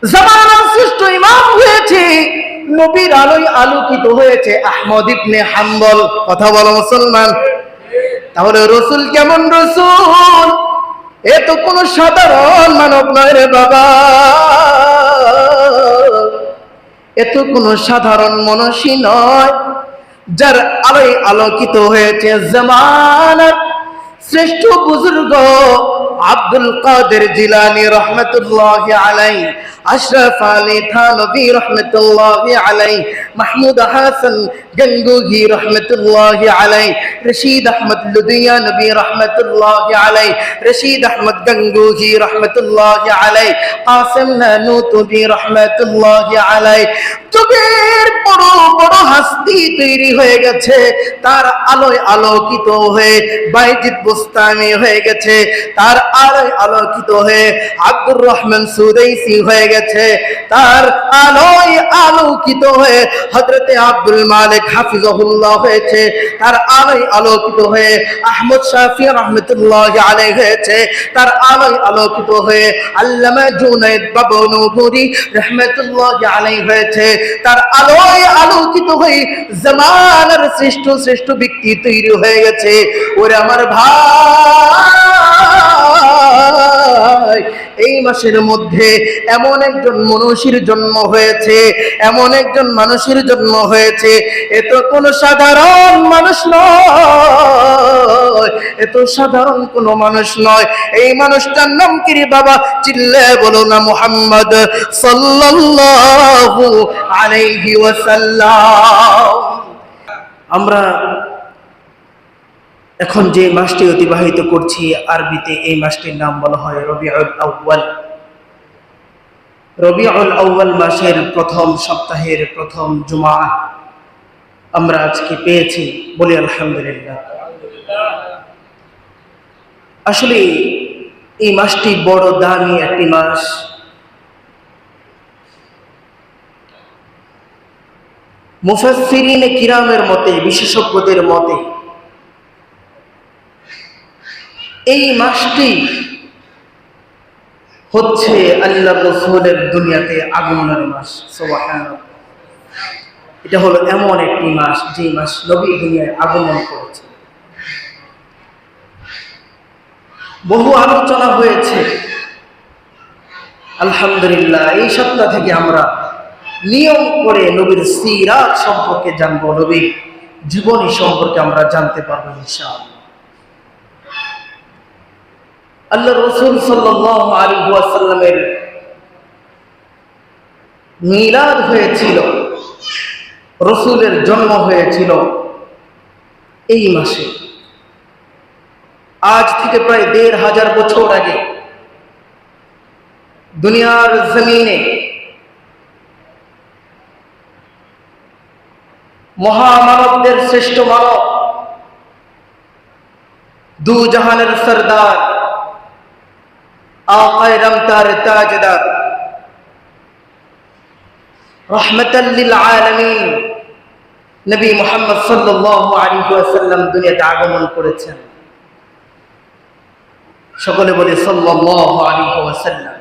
জামানার শ্রেষ্ঠ ইমাম হয়েছে, নবীর আলোয় আলোকিত হয়েছে আহমদ ইবনে হাম্বল। কথা বলো মুসলমান। তাহলে রসুল কেমন রসুল? এ তো কোন সাধারণ মানব নয় রে বাবা, এ তো কোন সাধারণ মনীষী নয়, যার আলোয় আলোকিত হয়েছে জামানার শ্রেষ্ঠ বুজুর্গ আব্দুল কাদের জিলানী রহমতুল্লাহি আলাইহি, আশরাফ আলী থানভী রহমতুল্লাহি আলাইহি, মাহমুদ হাসান গঙ্গোহী রহমতুল্লাহি আলাইহি, রশিদ আহমদ লুধিয়ানভী রহমতুল্লাহি আলাইহি, রশিদ আহমদ গঙ্গোহী রহমতুল্লাহি আলাইহি, কাসিম নানুতুবী রহমতুল্লাহি আলাইহি। যুগের বড় বড় হাস্তি তৈরি হয়ে গেছে, তার আলোয় আলোকিত হয়ে বাইজিদ বুস্তামি হয়ে গেছে, তার আলোয় আলোকিত হয়ে আব্দুর রহমান সুদাইসি হয়ে গেছে, তার আলোয় আলোকিত হয়ে হযরতে আব্দুল মালিক হাফিজাহুল্লাহ হয়েছে, তার আলোয় আলোকিত হয়ে আহমদ শাফি রহমতুল্লাহি আলাইহি হয়েছে, তার আলোয় আলোকিত হয়ে আল্লামা জুনাইদ বাবনুপুরি রহমতুল্লাহি আলাইহি হয়েছে, তার আলোয় আলোকিত হয়ে জামানার শ্রেষ্ঠ শ্রেষ্ঠ ব্যক্তি তৈরি হয়ে গেছে। ওরে আমার ভাই, এই মাসের মধ্যে এমন একজন মনীষীর জন্ম হয়েছে, এমন একজন মানুষের জন্ম হয়েছে, এ তো কোনো সাধারণ মানুষ নয়, এ তো সাধারণ কোনো মানুষ নয়। এই মানুষটার নাম কি রে বাবা? চিল্লে বলো না মুহাম্মদ সাল্লাল্লাহু আলাইহি ওয়াসাল্লাম। আমরা এখন যে মাসটি অতিবাহিত করছি, আরবিতে এই মাসটির নাম বলা হয় রবিউল আউয়াল। রবিউল আউয়াল মাসের প্রথম সপ্তাহের প্রথম জুমা আমরা আজকে পেয়েছি, বলি আলহামদুলিল্লাহ। আসলে এই মাসটি বড় দামি একটি মাস। মুফাসসিরিনে কিরামের মতে, বিশেষজ্ঞদের মতে এই মাসটি হচ্ছে আল্লাহর রাসূলের দুনিয়াতে আগমনের মাস। সুবহানাল্লাহ। এটা হলো এমন একটি মাস যে মাস নবী দুনিয়ায় আগমন করেছে। বহু আলোচনা হয়েছে, আলহামদুলিল্লাহ এই সপ্তাহ থেকে আমরা নিয়ম করে নবীর সিরাত সম্পর্কে জানবো, নবীর জীবনী সম্পর্কে আমরা জানতে পারবো ইনশাআল্লাহ। আল্লাহ রাসূল সাল্লাল্লাহু আলাইহি ওয়াসাল্লামের মিলাদ হয়েছিল, রাসূলের জন্ম হয়েছিল এই মাসে। আজ থেকে প্রায় ১৫০০ বছর আগে দুনিয়ার জমিনে মহামানবদের শ্রেষ্ঠ মানব, দু জাহানের সরদার, আকায়ে রমতার তাজদার, রহমাতাল লিল আলামিন নবী মুহাম্মদ সাল্লাল্লাহু আলাইহি ওয়াসাল্লাম দুনিয়াতে আগমন করেছেন। সকলে বলে সাল্লাল্লাহু আলাইহি ওয়াসাল্লাম।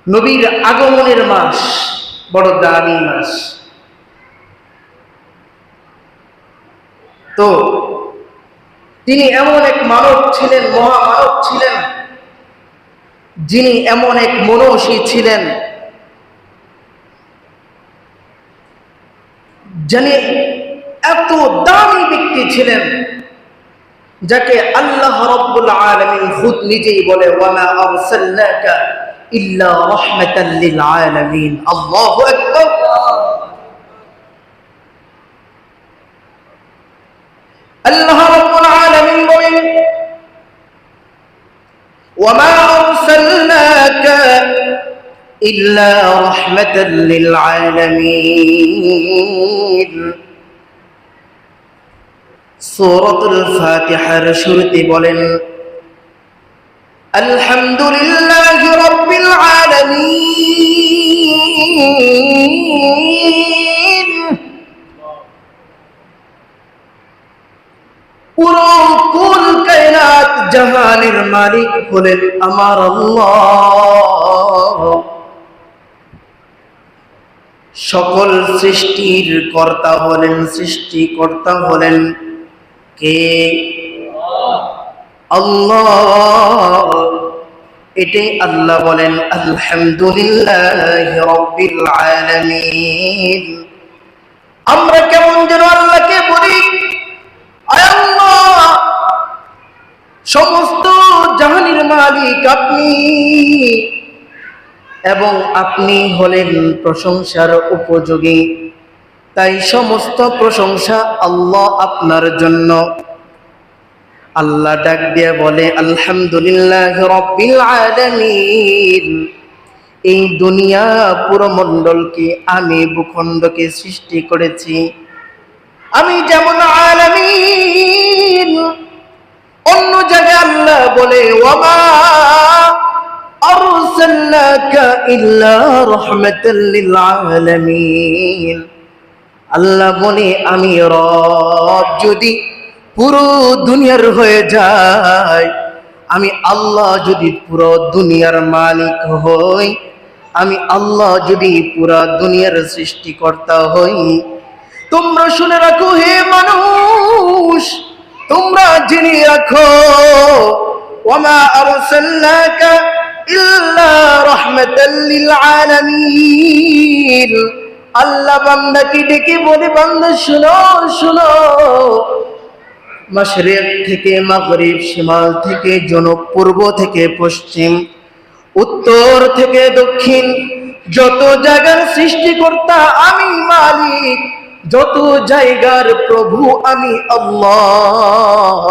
নবীর আগমনের মাস বড় দামি মাস। তো তিনি এমন এক মানব ছিলেন, মহামানব ছিলেন, যিনি এমন এক মনীষী ছিলেন, যিনি এত দামি ব্যক্তি ছিলেন, যাকে আল্লাহ রাব্বুল আলামিন খুদ নিজেই বলে ওয়ামা আরসালনাকা ইল্লা রাহমাতাল লিল আলামিন। আল্লাহু আকবার। আল্লাহ রাব্বুল আলামিন বলেন ওয়ামা আরসালনাকা ইল্লা রাহমাতাল লিল আলামিন। সূরাতুল ফাতিহার শুরুতে বলেন আলহামদুলিল্লাহি রাব্বিল আলামিন। পুরো কুল কায়নাত জাহানের মালিক হলেন আমার আল্লাহ। সকল সৃষ্টির কর্তা হলেন, সৃষ্টিকর্তা হলেন কে? আল্লাহ। এটাই আল্লাহ বলেন আলহামদুলিল্লাহি রাব্বিল আলামিন। আমরা কেমন যেন আল্লাহকে বলি, আয় আল্লাহ, সমস্ত জাহানের মালিক আপনি, এবং আপনি হলেন প্রশংসার উপযোগী, তাই সমস্ত প্রশংসা আল্লাহ আপনার জন্য। আল্লাহ ডাক দিয়ে বলে আলহামদুলিল্লাহ রাব্বিল আলামিন। এই দুনিয়া পুরো মণ্ডলকে, আমি ভূখণ্ডকে সৃষ্টি করেছি। আমি যেমন আলামিন, অন্য জায়গায় আল্লাহ বলে ওয়ামা আরসালনাকা ইল্লা রাহমাতাল লিল আলামিন। আল্লাহ বলে আমি রব যদি পুরো দুনিয়ার হয়ে যায়, আমি আল্লাহ যদি পুরো দুনিয়ার মালিক হই, আমি আল্লাহ যদি পুরো দুনিয়ার সৃষ্টিকর্তা হই, তোমরা শুনে রাখো হে মানুষ, তোমরা জেনে রাখো ওয়ামা আরসালনাকা ইল্লা রাহমাতাল লিল আলামিন। আল্লাহ বান্দাকে ডেকে বলে, বান্দা শুনো শুনো, মাশরিক থেকে মাগরিব, শিমাল থেকে জনুব, পূর্ব থেকে পশ্চিম, উত্তর থেকে দক্ষিণ, যত জায়গার সৃষ্টিকর্তা আমি মালিক, যত জায়গার প্রভু আমি আল্লাহ,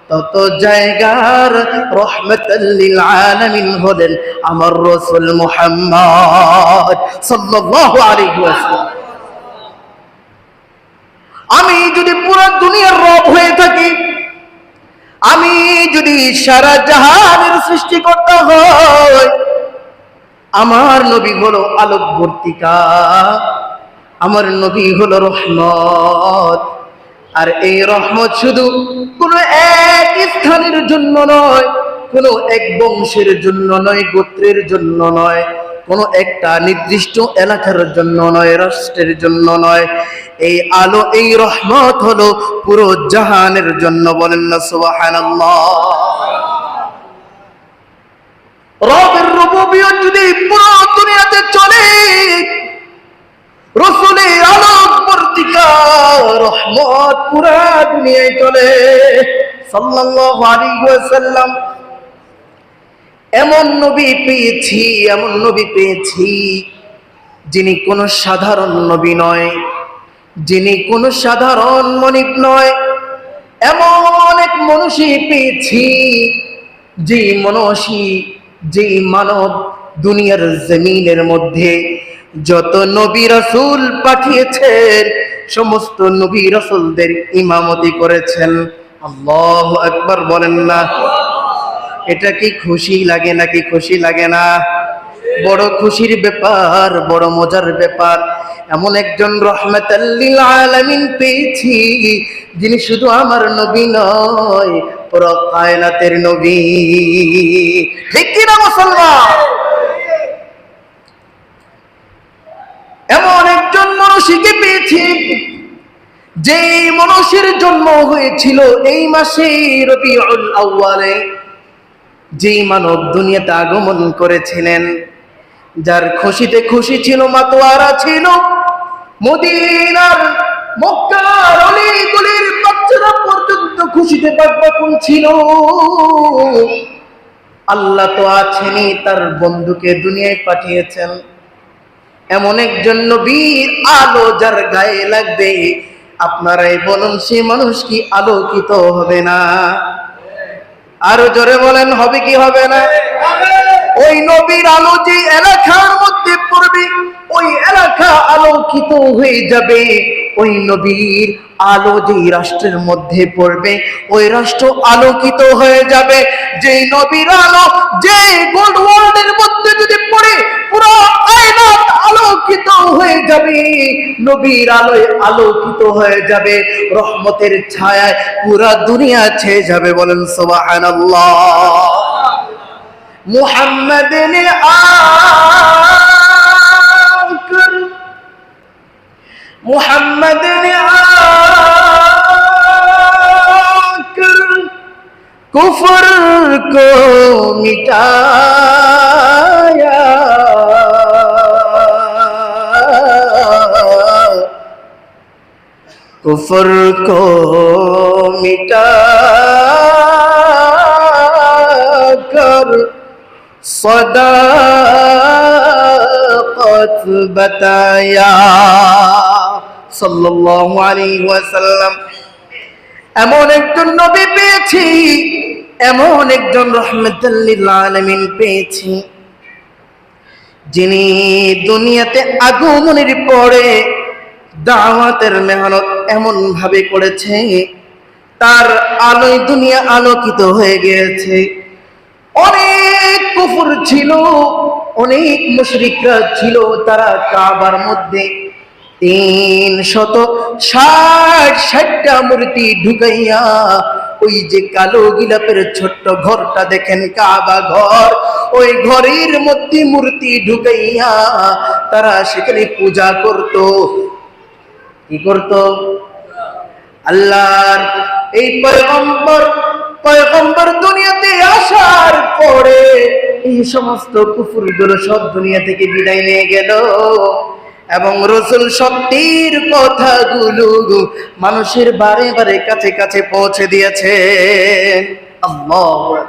তত জায়গার রহমাতাল লিল আলামিন হলেন আমার রাসূল মুহাম্মদ সাল্লাল্লাহু আলাইহি ওয়াসাল্লাম। আমি যদি পুরো দুনিয়ার রব হয়ে থাকি, আমি যদি সারা জাহানের সৃষ্টিকর্তা হই, আমার নবী হলো আলোকবর্তিকা, আমার নবী হলো রহমত। আর এই রহমত শুধু কোনো এক স্থানের জন্য নয়, কোনো এক বংশের জন্য নয়, গোত্রের জন্য নয়, কোনো একটা নির্দিষ্ট এলাকার জন্য নয়, রাষ্ট্রের জন্য নয়। এই আলো, এই রহমত হলো পুরো জাহানের জন্য। বলেন না সুবহানাল্লাহ। রবের রুবুবিয়ত যদি পুরো দুনিয়াতে চলে, রাসূলের আলোকবর্তিকা রহমত পুরো দুনিয়ায় চলে সাল্লাল্লাহু আলাইহি ওয়াসাল্লাম। এমন নবী পেয়েছি, এমন নবী পেয়েছি যিনি কোনো সাধারণ নবী নয়, যিনি কোনো সাধারণ মনিব নয়। এমন এক মনীষী পেয়েছি, যে মনীষী, যে মানব দুনিয়ার জমিনের মধ্যে যত নবী রাসূল পাঠিয়েছেন, সমস্ত নবী রাসূলদের ইমামতি করেছেন। আল্লাহু আকবার বলেন না। এটা কি খুশি লাগে নাকি খুশি লাগে না? বড় খুশির ব্যাপার, বড় মজার ব্যাপার। এমন একজন রহমাতাল লিল আলামিন পেয়েছি, যিনি শুধু আমার নবী নয়, পুরো কায়নাতের নবী। ঠিক কি না মুসলমান? এমন একজন মনীষীকে পেয়েছি, যেই মনীষীর জন্ম হয়েছিল এই মাসে রবিউল আউয়ালে, যেই মানব দুনিয়াতে আগমন করেছিলেন, যার খুশিতে খুশি ছিল, মাতোয়ারা ছিল। মদিনার, মক্কার অলিগলির বাচ্চারা পর্যন্ত খুশিতে বাকবাকুল ছিল। আল্লাহ তো আছেনই, তার বন্ধুকে দুনিয়ায় পাঠিয়েছেন। এমন একজন নবীর আলো যার গায়ে লাগবে, আপনারাই বলুন সে মানুষ কি আলোকিত হবে না? আরো জোরে বলেন, হবে কি হবে না? ওই নবীর আলো যে এলাকার মধ্যে পড়বে, ওই এলাকা আলোকিত হয়ে যাবে। ওই নবীর আলো যেই রাষ্ট্রের মধ্যে পড়বে, ওই রাষ্ট্র আলোকিত হয়ে যাবে। যেই নবীর আলো যে গোল্ড ওয়ার্ল্ডের মধ্যে যদি পড়ে, পুরো কায়নাত আলোকিত হয়ে যাবে। নবীর আলোয় আলোকিত হয়ে যাবে, রহমতের ছায়ায় পুরা দুনিয়া ছেয়ে যাবে। বলেন সুবহানাল্লাহ। মুহাম্মাদিন আখির मोहम्मद ने आकर कुफर को मिटाया, कुफर को मिटाकर सदाकत बताया सल्लल्लाहु अलैहि ওয়াসাল্লাম। এমন একজন নবী পেয়েছি, এমন একজন রাহমাতুল লিল আলামিন পেয়েছি, যিনি দুনিয়াতে আগমনের পরে দাওয়াতের মেহনত এমন ভাবে করেছে তার আলোয় দুনিয়া আলোকিত হয়ে গিয়েছে। অনেক কুফর ছিল, অনেক মুশরিকরা ছিল, তারা কাবার মধ্যে 360টা মূর্তি ঢুকাইয়া, ওই যে কালো গিলাপের ছোট্ট ঘরটা দেখেন কাবা ঘর, ওই ঘরের মধ্যে মূর্তি ঢুকাইয়া তারা সেখানে পূজা করত। কি করত? আল্লাহর এই পয়গম্বর দুনিয়াতে আসার পরে এই সমস্ত কুফরগুলো সব দুনিয়া থেকে বিদায় নিয়ে গেল এবং রাসূল সত্যের কথাগুলো মানুষের বারে বারে কাছে কাছে পৌঁছে দিয়েছেন। আল্লাহু আকবার।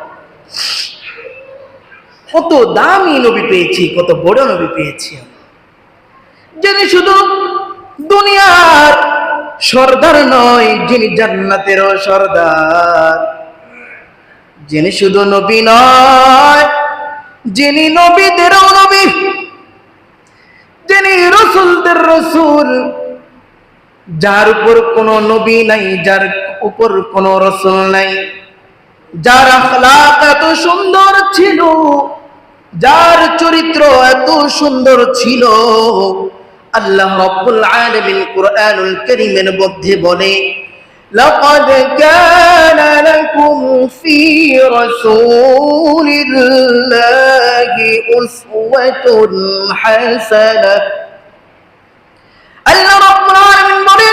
কত দামি নবী পেয়েছি, কত বড় নবী পেয়েছি, যিনি শুধু দুনিয়ার সর্দার নয়, যিনি জান্নাতেরও সর্দার, যিনি শুধু নবী নয়, যিনি নবীদেরও নবী, যিনি রাসূলদের রাসূল, যার উপর কোনো নবী নাই, যার উপর কোনো রাসূল নাই, যার আখলাক এত সুন্দর ছিল, যার চরিত্র এত সুন্দর ছিল। আল্লাহ রাব্বুল আলামিন কুরআনুল কারীমের মধ্যে বলে, লাকাদ কানা লাকুম ফী রাসূলিল্লাহি উসওয়াতুন হাসানাহ। আল্লাহ রাব্বুল আলামিন বলে,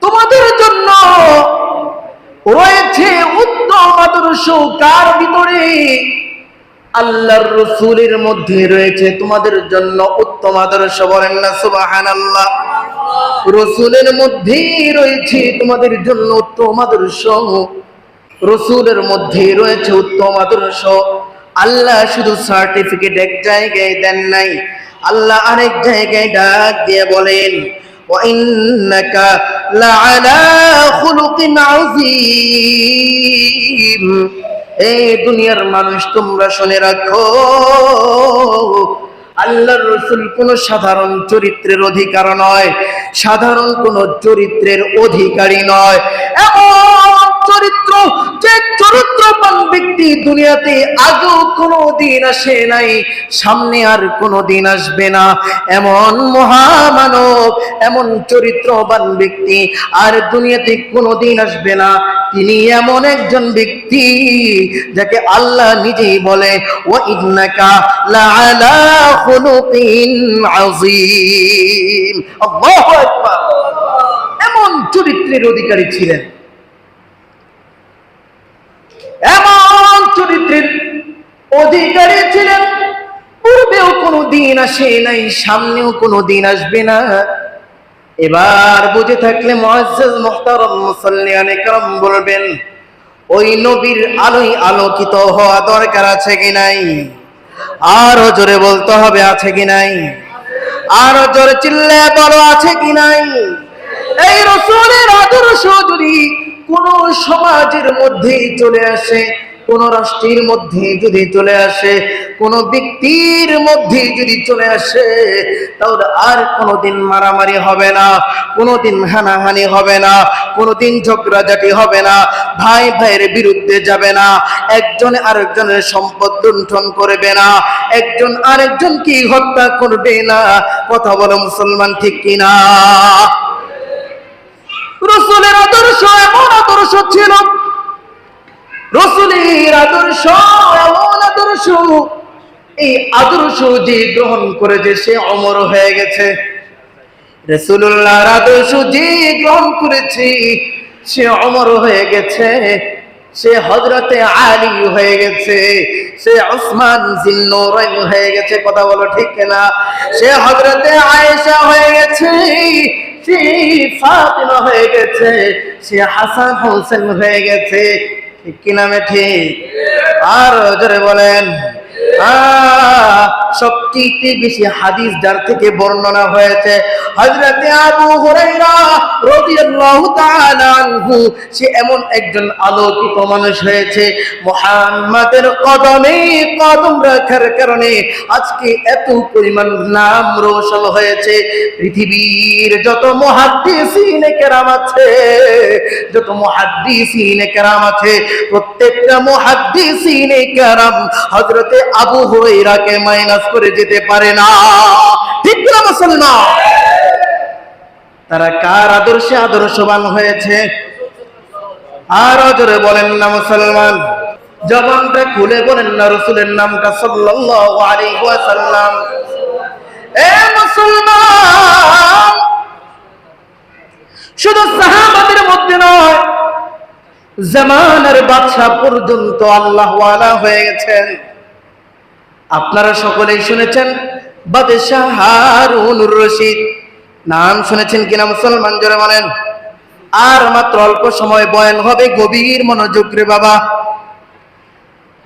তোমাদের জন্য রয়েছে উত্তম আদর্শ। কার ভিতরে? আল্লাহর রাসূলের মধ্যে রয়েছে তোমাদের জন্য উত্তম আদর্শ। বলেন না সুবহানাল্লাহ। রাসূলের মধ্যে রয়েছে তোমাদের জন্য উত্তম আদর্শ, রাসূলের মধ্যে রয়েছে উত্তম আদর্শ। আল্লাহ শুধু সার্টিফিকেট এক জায়গায় দেন নাই, আল্লাহ আরেক জায়গায় ডাক দিয়ে বলেন, ওয়া ইন্নাকা লাআলা খুলুকিন আযীম। এই দুনিয়ার মানুষ তোমরা শুনে রাখো, আল্লাহর রাসূল কোন সাধারণ চরিত্রের অধিকার নয়, সাধারণ কোন চরিত্রের অধিকারী নয়। এমন চরিত্র, যে চরিত্রবান ব্যক্তি দুনিয়াতে আগেও কোনোদিন আসে নাই, সামনে আর কোনোদিন আসবে না। এমন মহামানব, এমন চরিত্রবান ব্যক্তি আর দুনিয়াতে কোনোদিন আসবে না। তিনি এমন একজন ব্যক্তি যাকে আল্লাহ নিজেই বলে, ওয়া ইন্নাকা লাআলা খুলুকিন আযীম। আল্লাহু আকবার। এমন চরিত্রের অধিকারী ছিলেন, এমন চরিত্রের অধিকারী ছিলেন, পূর্বেও কোনো দিন আসে নাই, সামনেও কোনো দিন আসবে না। এবার বুঝে থাকলে মুআজ্জাজ মুহতারাম মুসাল্লিয়ানে کرام বলবেন, ওই নবীর আলোয় আলোকিত হওয়া দরকার আছে কি নাই? আরো জোরে বলতে হবে, আছে কি নাই? আরো জোরে চিল্লে বলো, আছে কি নাই? এই রাসূলের আদর্শ যদি কোন সমাজের মধ্যে চলে আসে, কোন রাষ্ট্রের মধ্যে যদি চলে আসে, কোন ব্যক্তির মধ্যে যদি চলে আসে, তাহলে আর কোনোদিন মারামারি হবে না, কোনোদিন হানাহানি হবে না, কোনোদিন ঝগড়াঝাটি হবে না, ভাই ভাইয়ের বিরুদ্ধে যাবে না, একজন আরেকজনের সম্পদ লুণ্ঠন করবে না, একজন আরেকজনকে হত্যা করবে না। কথা বলো মুসলমান, ঠিক কিনা? রাসূলের আদর্শ এমন আদর্শ ছিল, রাসূলের আদর্শ এমন আদর্শ এই আদর্শ যে গ্রহণ করেছে সে অমর হয়ে গেছে। রাসূলুল্লাহর আদর্শ যে গ্রহণ করেছে সে অমর হয়ে গেছে, সে হযরতে আলী হয়ে গেছে, সে উসমান জিন্নুরাইন হয়ে গেছে। কথা বলো ঠিক কিনা? সে হযরতে আয়েশা হয়ে গেছে, সে ফাতিমা হয়ে গেছে, সে হাসান হোসেন হয়ে গেছে। ঠিক কি নামে ঠিক? আর জোরে বলেন। সবচেয়ে বেশি হাদিস যার থেকে বর্ণনা হয়েছে হযরতে আবু হুরায়রা রাদিয়াল্লাহু তাআলা আনহু। সে এমন একজন আলোকিত মানুষ হয়েছে, মুহাম্মাদের কদমে কদম রাখার কারণে আজকে এত পরিমাণ নাম রোশন হয়েছে। পৃথিবীর যত মুহাদ্দিসিনে কেরাম আছে, যত মুহাদ্দিসিনে কেরাম আছে, প্রত্যেকটা মুহাদ্দিসিনে কেরাম হযরতে আবু হুরায়রাকে মাইনাস করে যেতে পারে না। ঠিক না মুসলমান? তারা কার আদর্শে আদর্শবান হয়েছে? আর জোরে বলেন না মুসলমান। জবানটা খুলে বলেন না রাসূলের নামটা সাল্লাল্লাহু আলাইহি ওয়াসাল্লাম। এ মুসলমান, শুধু সাহাবাদের মধ্যে নয়, জামানার বাদশা পর্যন্ত আল্লাহ ওয়ালা হয়ে গেছেন। আপনারা সকলেই শুনেছেন বাদশা হারুনুর রশিদ, নাম শুনেছেন কিনা মুসলমান? জোরে বলেন। আর মাত্র অল্প সময় বয়ান হবে, গভীর মনোযোগ রে বাবা,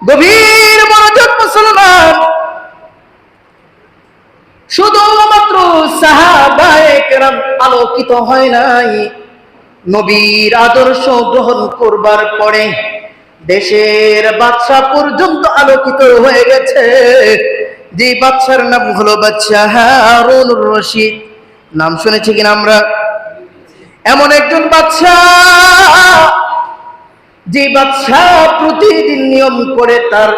গভীর মনোযোগ মুসলমান। শুধুমাত্র সাহাবায়ে কেরাম আলোকিত হয় নাই, নবীর আদর্শ গ্রহণ করবার পরে দেশের বাদশা পর্যন্ত আলোকিত হয়ে গেছে। যে বাদশার নাম হলো বাদশা হারুনুর রশিদ। নাম শুনেছি কিনা আমরা? এমন একজন বাদশা, যে বাদশা প্রতিদিন নিয়ম করে তার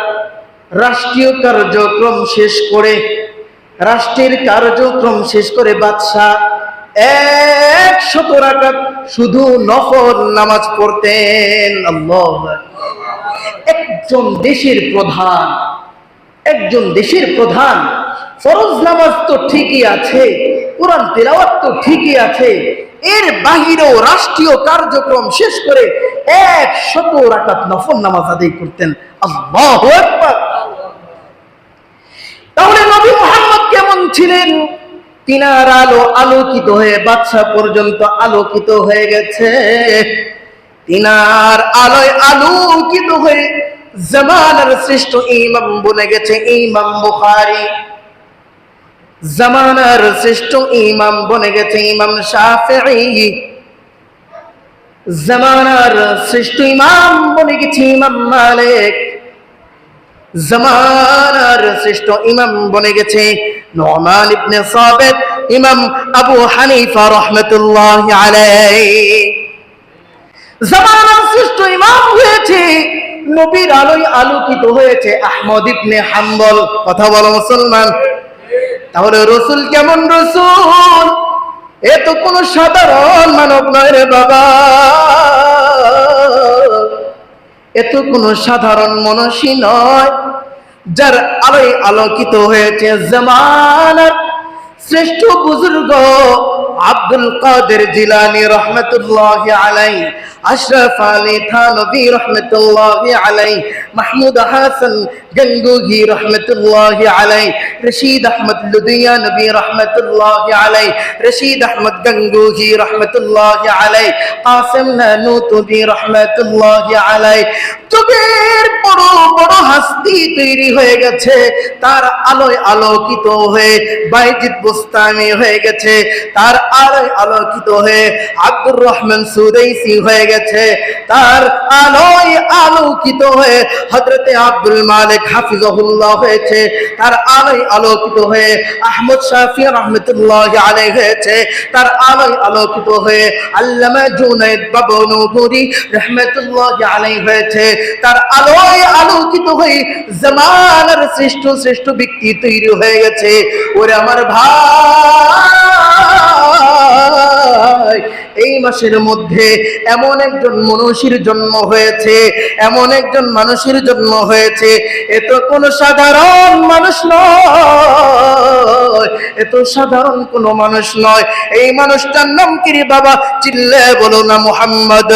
রাষ্ট্রীয় কার্যক্রম শেষ করে, রাষ্ট্রের কার্যক্রম শেষ করে বাদশা 100 রাকাত শুধু নফল নামাজ পড়তেন। আল্লাহু আকবার। একজন দেশের প্রধান, একজন দেশের প্রধান ফরজ নামাজ তো ঠিকই আছে, কোরআন তেলাওয়াত তো ঠিকই আছে, এর বাহিরেও রাষ্ট্রীয় কার্যক্রম শেষ করে 100 রাকাত নফল নামাজ আদায় করতেন। আল্লাহু আকবার। তাহলে নবী মুহাম্মদ কেমন ছিলেন? তিনার আলো আলোকিত হয়ে বাদশা পর্যন্ত আলোকিত হয়ে গেছে। তিনার আলোয় আলোকিত হয়ে জামানার শ্রেষ্ঠ ইমাম বনে গেছে ইমাম বুখারী, জামানার শ্রেষ্ঠ ইমাম বনে গেছে ইমাম শাফিঈ, জামানার শ্রেষ্ঠ ইমাম বনে গেছে ইমাম মালিক, জামানার শ্রেষ্ঠ ইমাম বনে গেছে নুমান ইবনে সাবিত, ইমাম আবু হানিফা রাহমাতুল্লাহি আলাইহি। জামানার শ্রেষ্ঠ ইমাম হয়েছে, নবীর আলোয় আলোকিত হয়েছে আহমদ ইবনে হাম্বল। কথা বলো মুসলমান। তাহলে রাসূল কেমন রাসূল? এ তো কোন সাধারণ মানব নয় রে বাবা, এ তো কোন সাধারণ মানুষই নয়, যার আলোয় আলোকিত হয়েছে জামানার শ্রেষ্ঠ বুজুর্গ আব্দুল কাদের জিলানী রহমতুল্লাহি আলাইহি, আশরাফ আলী থানভী রহমতুল্লাহি আলাইহি, মাহমুদ হাসান গঙ্গোহী রহমতুল্লাহি আলাইহি, রশিদ আহমদ লুধিয়ানভী রহমতুল্লাহি আলাইহি, রশিদ আহমদ গঙ্গোহী রহমতুল্লাহি আলাইহি, কাসিম নানুতুবী রহমতুল্লাহি আলাইহি। যুগের বড় বড় হাস্তি তৈরি হয়ে গেছে, তার আলোয় আলোকিত হয়ে বাইজিদ বুস্তামি হয়ে গেছে, তার আলোয় আলোকিত হয়ে আব্দুর রহমান সুদাইসি হয়ে গেছে, তার আলোয় আলোকিত হয়ে হযরতে আব্দুল মালিক হাফিজাহুল্লাহ হয়েছে, তার আলোয় আলোকিত হয়ে আহমদ শাফি রাহমাতুল্লাহি আলাইহি হয়েছে, তার আলোয় আলোকিত হয়ে আল্লামা জুনাইদ বাবনুপুরি রাহমাতুল্লাহি আলাইহি হয়েছে, তার আলোয় আলোকিত হয়ে জামানার শ্রেষ্ঠ শ্রেষ্ঠ ব্যক্তি তৈরি হয়ে গেছে। ওরে আমার ভাই, এই মাসের মধ্যে এমন একজন মনীষীর জন্ম হয়েছে, এমন একজন মানুষের জন্ম হয়েছে, এ তো কোনো সাধারণ মানুষ নয়, এ তো সাধারণ কোনো মানুষ নয়। এই মানুষটার নাম কি রে বাবা? চিল্লায় বলো না মুহাম্মদ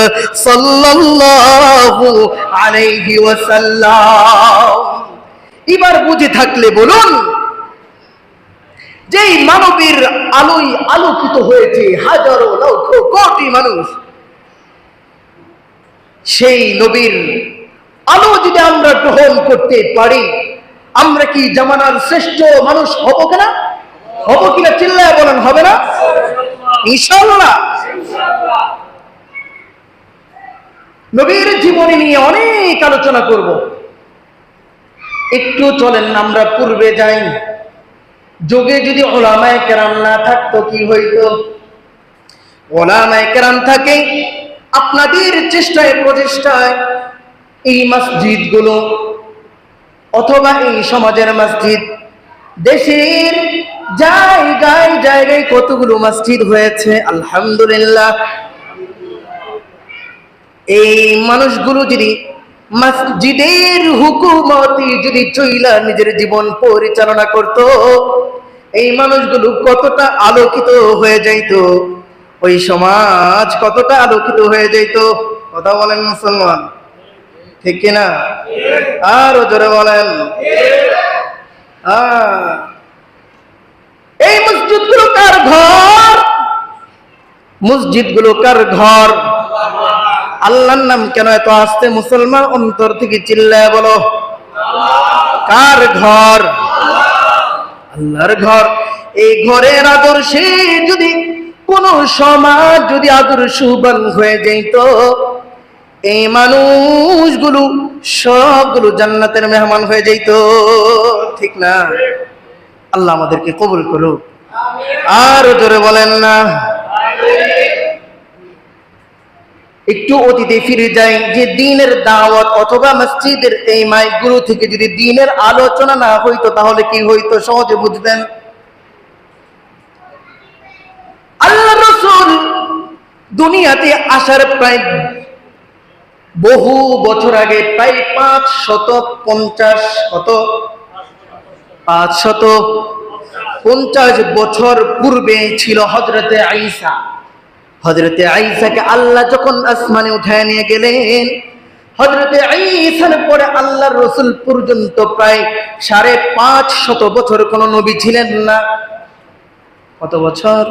সাল্লাল্লাহু আলাইহি ওয়াসাল্লাম। এবার বুঝে থাকলে বলুন, যেই মানবীর আলোয় আলোকিত হয়েছে হাজারো লক্ষ কোটি মানুষ, সেই নবীর আলো যদি আমরা গ্রহণ করতে পারি, আমরা কি জামানার শ্রেষ্ঠ মানুষ হব কিনা? হব কিনা? চিল্লায় বলেন, হবে না? ইনশাআল্লাহ। নবীর জীবনী নিয়ে অনেক আলোচনা করব, একটু চলেন আমরা পূর্বে যাই। যুগে যদি উলামায়ে কেরাম না থাকতো কি হইতো? উলামায়ে কেরাম থাকে, আপনাদের চেষ্টায় প্রচেষ্টায় এই মসজিদগুলো অথবা এই সমাজের মসজিদ, দেশের জায়গায় জায়গায় কতগুলো মসজিদ হয়েছে আলহামদুলিল্লাহ। এই মানুষগুলো যদি মসজিদের হুকুমতে যদি চইলা নিজের জীবন পরিচালনা করত, এই মানুষগুলো কতটা আলোকিত হয়ে যাইত, ওই সমাজ কতটা আলোকিত হয়ে যাইত। কথা বলেন মুসলমান, ঠিক কিনা? আরো জোরে বলেন। এই মসজিদগুলো কার ঘর? মসজিদগুলো কার ঘর? আল্লাহর নাম কেন এত আস্তে মুসলমান অন্তর থেকে চিল্লায় বলো? কার ঘর? আল্লাহর ঘর। এই ঘরের আদর্শে যদি কোন সমাজ যদি আদর্শবান হয়ে যেত, এই মানুষগুলো সবগুলো জান্নাতের মেহমান হয়ে যেত, ঠিক না? আল্লাহ আমাদেরকে কবুল করুক। আর জোরে বলেন না। একটু অতীতে ফিরে যাই, যে দ্বীনের দাওয়াত অথবা মসজিদের এই মাইকগুলো থেকে যদি দ্বীনের আলোচনা না হইতো তাহলে কি হইতো? সহজে বুঝবেন। আল্লাহ রাসূল দুনিয়াতে আসার প্রায় বহু বছর আগে, প্রায় 550 বছর পূর্বে ছিল হযরতে ঈসা। হযরতে ঈসাকে আল্লাহ যখন আসমানে উঠায় নিয়ে গেলেন, হযরতে ঈসার পরে আল্লাহর রাসূল পর্যন্ত প্রায় 550 বছর কোন নবী ছিলেন না। কত বছর?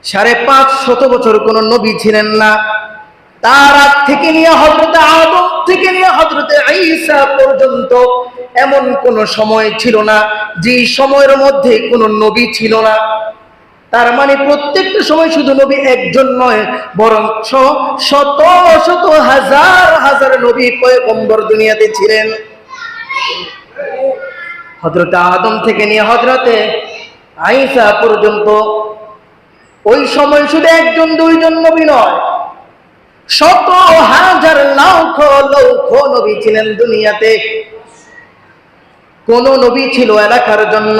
550 বছর কোন নবী ছিলেন না। তার আগ থেকে নিয়ে হযরতে আদম থেকে নিয়ে হযরতে ঈসা পর্যন্ত এমন কোন সময় ছিল না যে সময়ের মধ্যে কোন নবী ছিল না। তার মানে প্রত্যেকটা সময় শুধু নবী একজন নয়, বরং শত শত হাজার হাজার নবী পয়গম্বর দুনিয়াতে ছিলেন। হযরতে আদম থেকে নিয়ে হযরতে ঈসা পর্যন্ত ওই সময় শুধু একজন দুইজন নবী নয়, শত হাজার লক্ষ লক্ষ নবী ছিলেন দুনিয়াতে। কোন নবী ছিল এলাকার জন্য,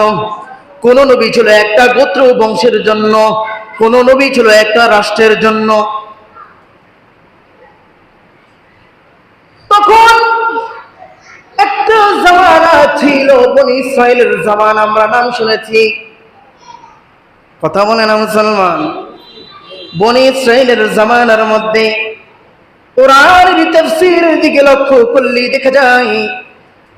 কোন নবী ছিল একটা গোত্র বংশের জন্য, কোন নবী ছিল একটা রাষ্ট্রের জন্য। তখন একটা জামানা ছিল বনি ইসরাইলের জামানা, আমরা নাম শুনেছি। কথা বলে না মুসলমান? বনি ইসরাইলের জামানার মধ্যে কোরআনের তাফসীরের দিকে লক্ষ্য করলে দেখা যায়,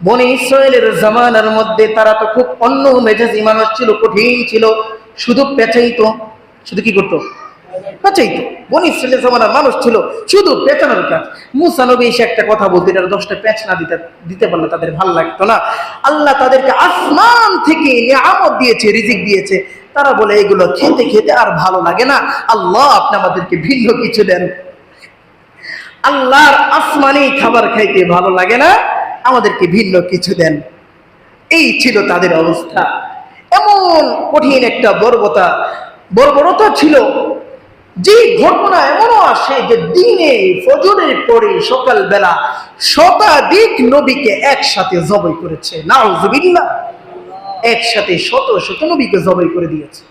বনি ইসরাইলের জামানার মধ্যে তারা তো খুব অন্য মেজাজি মানুষ ছিল, কঠিন ছিল, শুধু পেঁচাইতো। শুধু কি করতো? পেঁচাইতো। বনি ইসরাইলের জামানার মানুষ ছিল শুধু পেঁচানোর কাজ। মুসা নবী এসে একটা কথা বলতে, এটা 10টা পেঁচ না দিতে পারলে তাদের ভালো লাগতো না। আল্লাহ তাদেরকে আসমান থেকে নিয়ামত দিয়েছে, রিজিক দিয়েছে। তারা বলে এগুলো খেতে খেতে আর ভালো লাগে না, আল্লাহ আপনি আমাদেরকে ভিন্ন কিছু দেন। আল্লাহর আসমানি খাবার খাইতে ভালো লাগে না, আমাদেরকে ভিন্ন কিছু দেন। এই ছিল তাদের অবস্থা। এমন কঠিন একটা বর্বরতা ছিল, যে ঘটনা এমনও আসে যে দিনে ফজরের পরে সকালবেলা শতাধিক নবীকে একসাথে জবাই করেছে। নাউজুবিল্লাহ। একসাথে শত শত নবীকে জবাই করে দিয়েছে।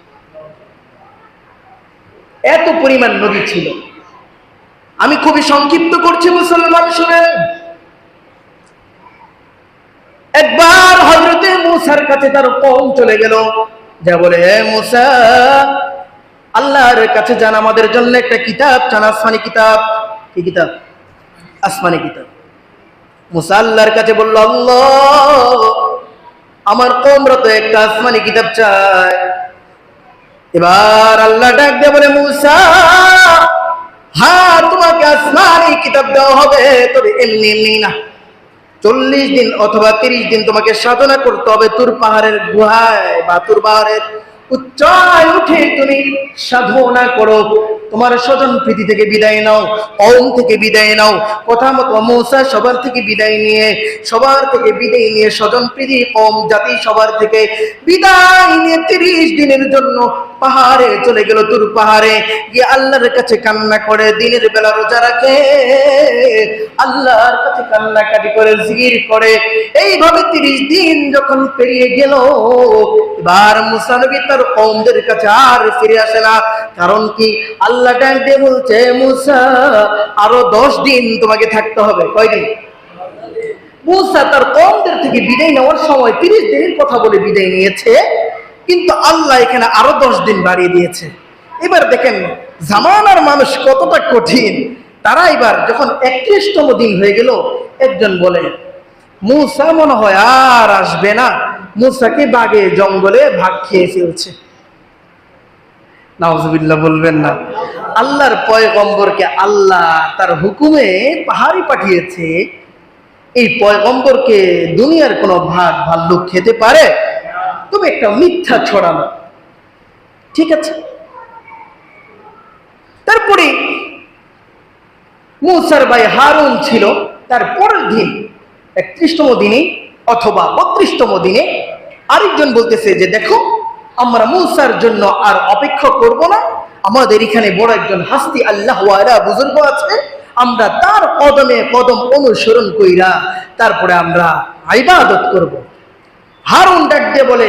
এত পরিমাণ নবী ছিল। আমি খুবই সংক্ষিপ্ত করছি মুসলমান, শুনেন। একবার হযরতে মূসার কাছে তার কওম চলে গেল, যা বলে, হে মূসা, আল্লাহর কাছে যান, আমাদের জন্য একটা কিতাব চান, আসমানি কিতাব। কি কিতাব? আসমানি কিতাব। মূসা আল্লাহর কাছে বলল, আল্লাহ, আমার কওমরা তো একটা আসমানি কিতাব চায়। এবার আল্লাহ ডাক দিয়ে বলে, মূসা, হ্যাঁ, তোমাকে আসমানি কিতাব দেওয়া হবে, তবে এমনি এমনি না। 40 দিন অথবা 30 দিন তোমাকে সাধনা করতে হবে। তুর পাহাড়ের গুহায় বা তুর পাহাড়ের উচ্চায় উঠে তুমি সাধনা করো। তোমার স্বজন প্রীতি থেকে বিদায় নাও, কওম থেকে বিদায় নাও। কথা মতো মূসা সবার থেকে বিদায় নিয়ে স্বজন প্রীতি, কওম জাতি সবার থেকে বিদায় নিয়ে 30 দিনের জন্য পাহাড়ে চলে গেল। তুর পাহাড়ে গিয়ে আল্লাহর কাছে কান্না করে, দিনের বেলা রোজা রাখে, আল্লাহর কাছে কান্নাকাটি করে, জিকির করে। এইভাবে 30 দিন যখন পেরিয়ে গেল, এবার মূসা নবী তার কওমদের কাছে আর ফিরে আসে না। কারণ কি? আল্লাহ ডাক দিয়ে বলছে, মূসা, আরো 10 দিন তোমাকে থাকতে হবে। কয়দিন? মূসা তার কওমদের থেকে বিদায় নেওয়ার সময় 30 দিনের কথা বলে বিদায় নিয়েছে, কিন্তু আল্লাহ এখানে আরো 10 দিন বাড়িয়ে দিয়েছে। এবার দেখেন জামানার মানুষ কতটা কঠিন। তারা এবার যখন 31তম দিন হয়ে গেল, একজন বলে, মূসা মনে হয় আর আসবে না, মূসাকে বাগে জঙ্গলে ভাগ খেয়ে ফেলছে। নাউজুবিল্লাহ বলবেন না। আল্লাহর পয়গম্বরকে আল্লাহ তার হুকুমে পাহাড়ে পাঠিয়েছে। এই পয়গম্বরকে দুনিয়ার কোনো ভাগ ভাল্লুক খেতে পারে? তুমি একটা মিথ্যা ছড়ানো, ঠিক আছে? তারপরে মূসার ভাই হারুন ছিল, তার পরের দিন 31তম দিনে অথবা 32তম দিনে আরেকজন বলতেছে যে, দেখো, আমরা মূসার জন্য আর অপেক্ষা করব না, আমাদের এখানে বড় একজন হাস্তি আল্লাহ ওয়ালা বুজুর্গ আছে, আমরা তার কদমে কদম অনুসরণ কইরা তারপরে আমরা ইবাদত করব। হারুন ডাক দিয়ে বলে,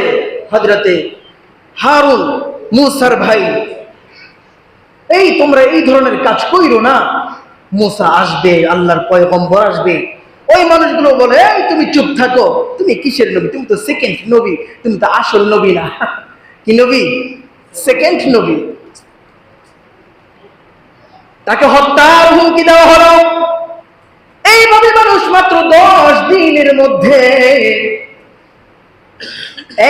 হযরতে হারুন, মূসার ভাই, এই তোমরা এই ধরনের কাজ কইরো না, মূসা আসবে, আল্লাহর পয়গম্বর আসবে। ওই মানুষগুলো বলে, এই তুমি চুপ থাকো, তুমি কিসের নবী? তুমি তো সেকেন্ড নবী, তুমি তো আসল নবী না। কি নবী? সেকেন্ড নবী। তাকে হত্যার হুমকি দেওয়া হলো। এইভাবে মানুষ মাত্র 10 দিনের মধ্যে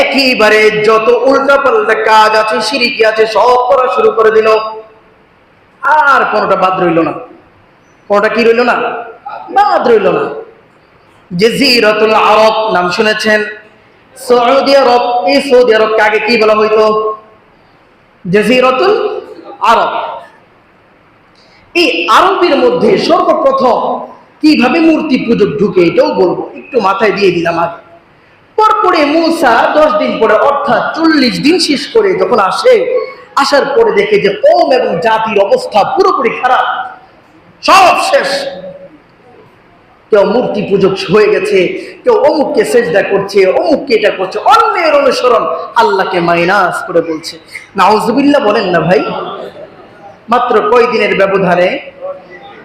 একেবারে যত উল্টাপাল্টা কাজ আছে, শিরকি আছে, সব করা শুরু করে দিল। আর কোনটা বাদ রইল না। কোনটা কি রইল না? বাদ রইল না। জাজিরাতুল আরব নাম শুনেছেন? সৌদি আরব। এই সৌদি আরবকে আগে কি বলা হইতো? জাজিরাতুল আরব। এই আরবের মধ্যে সর্বপ্রথম কিভাবে মূর্তি পূজক ঢুকে, এটাও বলবো, একটু মাথায় দিয়ে দিলাম আগে। পরে মূসা 10 দিন পরে, অর্থাৎ 40 দিন শেষ করে যখন আসে, আসার পরে দেখে যে কওম এবং জাতির অবস্থা পুরোপুরি খারাপ, সব শেষ। কেউ মূর্তি পূজক হয়ে গেছে, কেউ অমুককে সেজদা করছে, অমুককে এটা করছে, অন্যের অনুসরণ, আল্লাহকে মাইনাস করে বলছে। নাউজুবিল্লাহ বলেন না ভাই। মাত্র কয়দিনের ব্যবধানে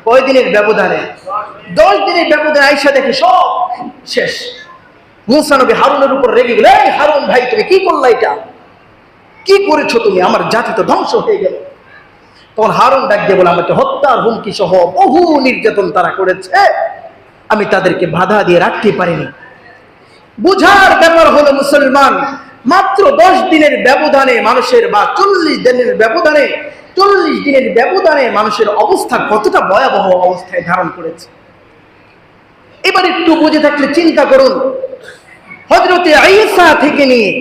10 দিনের ব্যবধানে আইসা দেখে সব শেষ। মূসা নবী হারুনের উপর রেগে গেল, এই হারুন ভাই, তুমি কি করলা? এটা কি করেছো তুমি? আমার জাতি তো ধ্বংস হয়ে গেল। তখন হারুন ডাক দিয়ে বলে, আমাকে হত্যার হুমকি সহ বহু নির্যাতন তারা করেছে, আমি তাদেরকে বাধা দিয়ে রাখতে পারিনি। বুঝার ব্যাপার হলো মুসলমান, মাত্র 10 দিনের ব্যবধানে মানুষের, বা 40 দিনের ব্যবধানে মানুষের অবস্থা কতটা ভয়াবহ অবস্থায় ধারণ করেছে। এবার একটু বুঝে থাকলে চিন্তা করুন, হযরতে ঈসা থেকে নিয়ে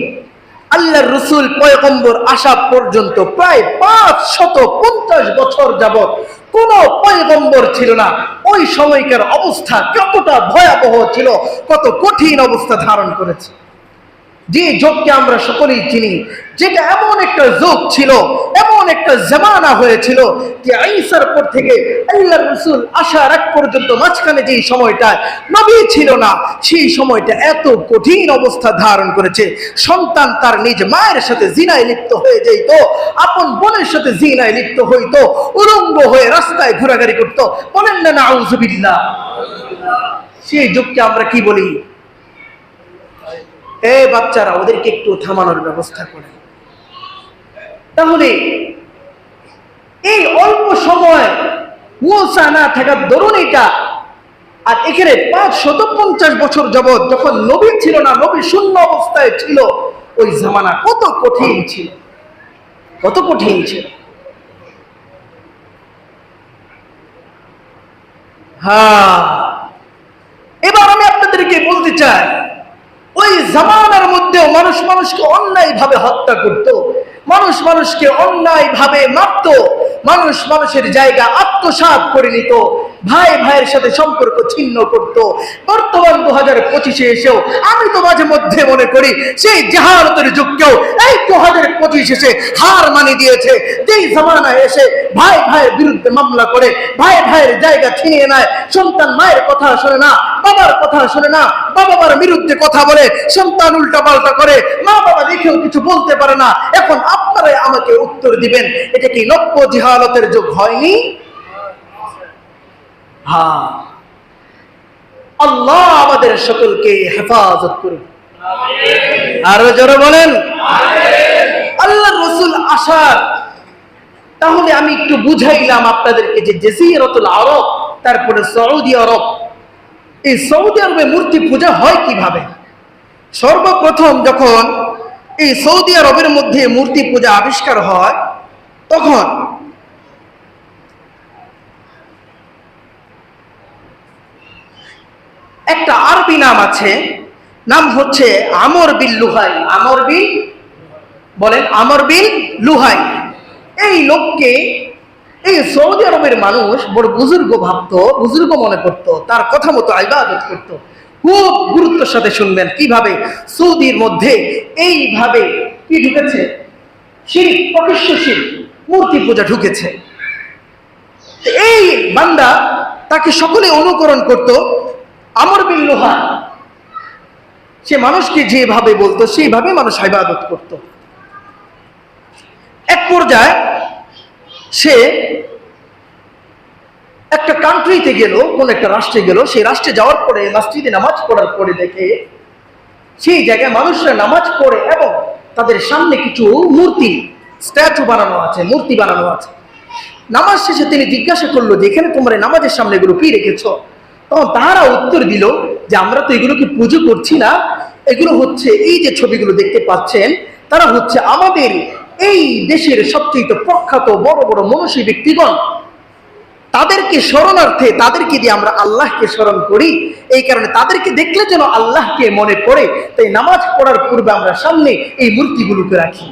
আল্লাহর রাসূল পয়গম্বর আসা পর্যন্ত প্রায় 550 বছর যাবত কোন পয়গম্বর ছিল না। ওই সময়কার অবস্থা কতটা ভয়াবহ ছিল, কত কঠিন অবস্থা ধারণ করেছে। যে যুগকে আমরা সকলেই চিনি, যেটা এমন একটা যুগ ছিল, এমন একটা জামানা হয়েছিল যে ঈসার পর থেকে আল্লাহর রাসূল আসার আগ পর্যন্ত মাঝখানে যে সময়টা নবী ছিল না, সেই সময়টা এত কঠিন অবস্থা ধারণ করেছে। সন্তান তার নিজ মায়ের সাথে জিনায় লিপ্ত হয়ে যেত, আপন বোনের সাথে জিনায় লিপ্ত হইতো, উলঙ্গ হয়ে রাস্তায় ঘোরাঘুরি করতো। বলেন না নাউযুবিল্লাহ। সেই যুগকে আমরা কি বলি? এই বাচ্চারা, ওদেরকে একটু থামানোর ব্যবস্থা করে। তাহলে এই অল্প সময় মুসা না থাকার দরুন এটা, আর এখানে 550 বছর যাবৎ যখন নবী ছিল না, নবী শূন্য অবস্থায় ছিল, ওই জামানা কত কঠিন ছিল, কত কঠিন ছিল। হ্যাঁ, এবার আমি আপনাদেরকে বলতে চাই, ওই জামানার মধ্যেও মানুষ মানুষকে অন্যায় ভাবে হত্যা করত, মানুষ মানুষকে অন্যায় ভাবে মারত, মানুষ মানুষের জায়গা আত্মসাৎ করে নিত, ভাই ভাইয়ের সাথে সম্পর্ক ছিন্ন করত। বর্তমান 2025-এ এসেও আমি তো মাঝে মধ্যে মনে করি সেই জাহালতের যুগকেও এই 2025 এসে হার মানিয়ে দিয়েছে। যেই জামানায় এসে ভাই ভাইয়ের বিরুদ্ধে মামলা করে, ভাই ভাইয়ের জায়গা ছিনিয়ে নেয়, সন্তান মায়ের কথা শোনে না, বাবার কথা শোনে না, বাবা মার বিরুদ্ধে কথা বলে, সন্তান উল্টা পাল্টা করে, মা বাবা দেখেও কিছু বলতে পারে না। এখন আপনারাই আমাকে উত্তর দিবেন, এটা কি নব্য জিহালতের যুগ হয়নি? হ্যাঁ, আল্লাহ আমাদের সকলকে হেফাজত করুন, আরো জোরে বলেন আল্লাহর রাসূল আসার। তাহলে আমি একটু বুঝাইলাম আপনাদেরকে যে জাজিরাতুল আরব, তারপরে সৌদি আরব, এই সৌদি আরবে মূর্তি পূজা হয় কিভাবে? সর্বপ্রথম যখন এই সৌদি আরবের মধ্যে মূর্তি পূজা আবিষ্কার হয়, তখন একটা আরবি নাম আছে, নাম হচ্ছে আমর বিন লুহাই। আমর বিন, বলেন আমর বিন লুহাই। এই লোককে এই সৌদি আরবের মানুষ বড় বুজুর্গ ভাবতো, বুজুর্গ মনে করতো, তার কথা মতো ইবাদত করতো। খুব গুরুত্বের সাথে শুনবেন কিভাবে সৌদির মধ্যে এইভাবে কি ঢুকেছে, শিরক, প্রকাশ্য শিরক, মূর্তি পূজা ঢুকেছে। এই বান্দা, তাকে সকলে অনুকরণ করত। আমর বিন লুহাই, সে মানুষকে যেভাবে বলতো সেইভাবে মানুষ ইবাদত করত। এক পর্যায়ে সে একটা কান্ট্রিতে গেল, কোন একটা রাষ্ট্রে গেল। সেই রাষ্ট্রে যাওয়ার পরে মসজিদে নামাজ পড়ার পরে দেখে সেই জায়গায় মানুষরা নামাজ পড়ে এবং তাদের সামনে কিছু মূর্তি, স্ট্যাচু বানানো আছে, মূর্তি বানানো আছে। নামাজ শেষে তিনি জিজ্ঞাসা করলো যে এখানে তোমরা নামাজের সামনে এগুলো কি রেখেছো? তখন তারা উত্তর দিল যে আমরা তো এগুলোকে পুজো করছি না, এগুলো হচ্ছে এই যে ছবিগুলো দেখতে পাচ্ছেন, তারা হচ্ছে আমাদের এই দেশের সবচেয়ে প্রখ্যাত বড় বড় মনীষী ব্যক্তিগণ, তাদেরকে স্মরণার্থে, তাদেরকে দিয়ে আমরা আল্লাহকে স্মরণ করি। এই কারণে তাদেরকে দেখলে যেন আল্লাহকে মনে পড়ে, তাই নামাজ পড়ার পূর্বে আমরা সামনে এই মূর্তিগুলোকে রাখি।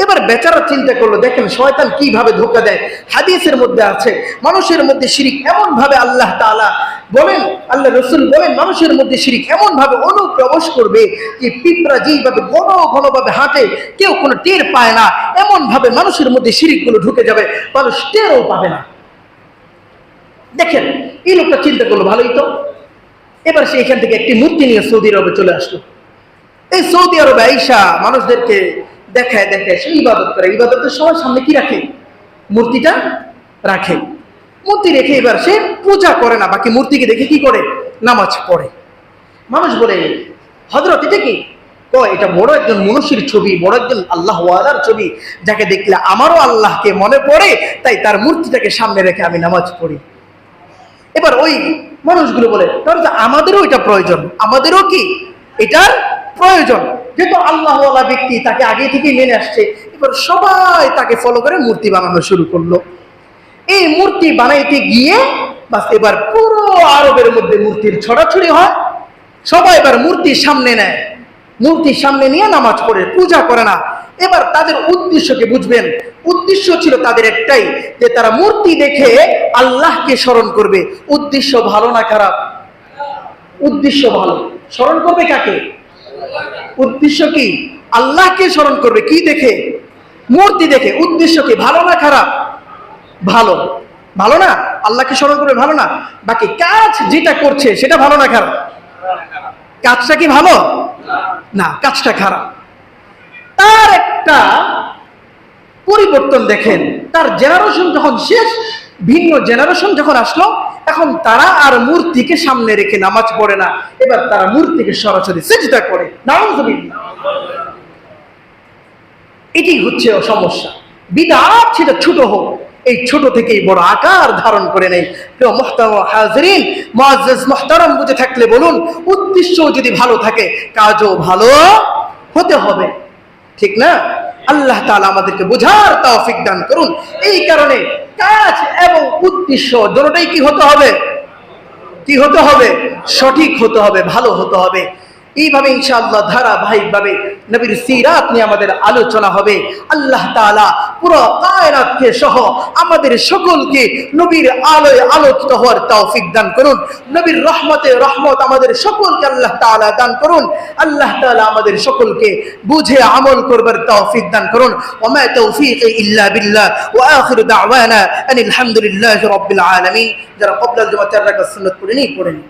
এবার বেচারা চিন্তা করলো, দেখেন শয়তান কিভাবে ধোঁকা দেয়। হাদিসের মধ্যে আছে মানুষের মধ্যে শিরিক এমন ভাবে আল্লাহ তাআলা বলেন, আল্লাহ রাসূল বলেন, মানুষের মধ্যে শিরিক এমন ভাবে অনুপ্রবেশ করবে যে পিঁপড়া যেইভাবে ঘন ঘন ভাবে হাঁটে, কেউ কোনো টের পায় না, এমন ভাবে মানুষের মধ্যে শিরিক গুলো ঢুকে যাবে, মানুষ টেরও পাবে না। দেখেন এই লোকটা চিন্তা করলো, ভালোই তো। এবার সে এখান থেকে একটি মূর্তি নিয়ে সৌদি আরবে চলে আসলো। এই সৌদি আরবে আইসা মানুষদেরকে দেখায় দেখায় সে ইবাদত করে। ইবাদতের সময় সামনে কি রাখে? মূর্তিটা রাখে। মূর্তি রেখে এবার সে পূজা করে না, বাকি মূর্তিকে দেখে কি করে? নামাজ পড়ে। মানুষ বলে, হযরত এটা কি? কয় এটা বড় একজন মনীষীর ছবি, বড় একজন আল্লাহ ওয়ালার ছবি, যাকে দেখলে আমারও আল্লাহকে মনে পড়ে, তাই তার মূর্তিটাকে সামনে রেখে আমি নামাজ পড়ি। এবার ওই মানুষগুলো বলে, তাহলে আমাদেরও এটা প্রয়োজন, আমাদেরও কি এটার প্রয়োজন, যেহেতু আল্লাহ ওয়ালা ব্যক্তি, তাকে আগে থেকেই মেনে আসছে। এবার সবাই তাকে ফলো করে মূর্তি বানানো শুরু করলো। এই মূর্তি বানাইতে গিয়ে বাস এবার পুরো আরবের মধ্যে মূর্তির ছড়াছড়ি হয়। সবাই এবার মূর্তির সামনে নেয়, মূর্তির সামনে নিয়ে নামাজ পড়ে, পূজা করে না। এবার তাদের উদ্দেশ্যকে বুঝবেন, উদ্দেশ্য ছিল তাদের একটাই, যে তারা মূর্তি দেখে আল্লাহকে স্মরণ করবে। উদ্দেশ্য ভালো না খারাপ? উদ্দেশ্য ভালো। স্মরণ করবে কাকে? উদ্দেশ্য কি? আল্লাহকে স্মরণ করবে কি দেখে? মূর্তি দেখে। উদ্দেশ্য কি? ভালো না খারাপ? ভালো। ভালো না? আল্লাহকে স্মরণ করবে, ভালো না? বাকি কাজ যেটা করছে সেটা ভালো না খারাপ? কাজটা কি ভালো? না, কাজটা খারাপ। তার একটা পরিবর্তন দেখেন, তার জেনারেশন যখন শেষ, ভিন্ন জেনারেশন যখন আসলো, এখন তারা আর মূর্তিকে সামনে রেখে নামাজ পড়ে না, এবার তারা মূর্তিকে সরাসরি সিজদা করে। নাউযুবিল্লাহ। এটি হচ্ছে সমস্যা। বিদআত সেটা ছোট হোক, এই ছোট থেকেই বড় আকার ধারণ করে নেই। প্রিয় মুহতারাম হাজিরিন, মুআজ্জাজ মুহতারাম, বুঝে থাকলে বলুন, উদ্দেশ্য যদি ভালো থাকে কাজও ভালো হতে হবে, ঠিক না? আল্লাহ তাআলা আমাদেরকে বোঝার তৌফিক দান করুন। এই কারণে কাজ এবং উদ্দেশ্য দুটোই কি হতে হবে? কি হতে হবে? সঠিক হতে হবে, ভালো হতে হবে। এইভাবে ইনশাআল্লাহ ধারাবাহিকভাবে নবীর সিরাত নিয়ে আমাদের আলোচনা হবে। আল্লাহ তাআলা পুরো কায়নাতকে সহ আমাদের সকলকে নবীর আলোয় আলোকিত হওয়ার তৌফিক দান করুন। নবীর রহমতে রহমত আমাদের সকলকে আল্লাহ তাআলা দান করুন। আল্লাহ তাআলা আমাদের সকলকে বুঝে আমল করবার তৌফিক দান করুন। ওয়া মা তাওফীকি ইল্লা বিল্লাহ ওয়া আখিরু দাওয়ানা আনিল হামদুলিল্লাহি রাব্বিল আলামিন। যারা ক্বাবলা আল জুমআহ 4 রাকাত সুন্নাত পড়েনি পড়েনি।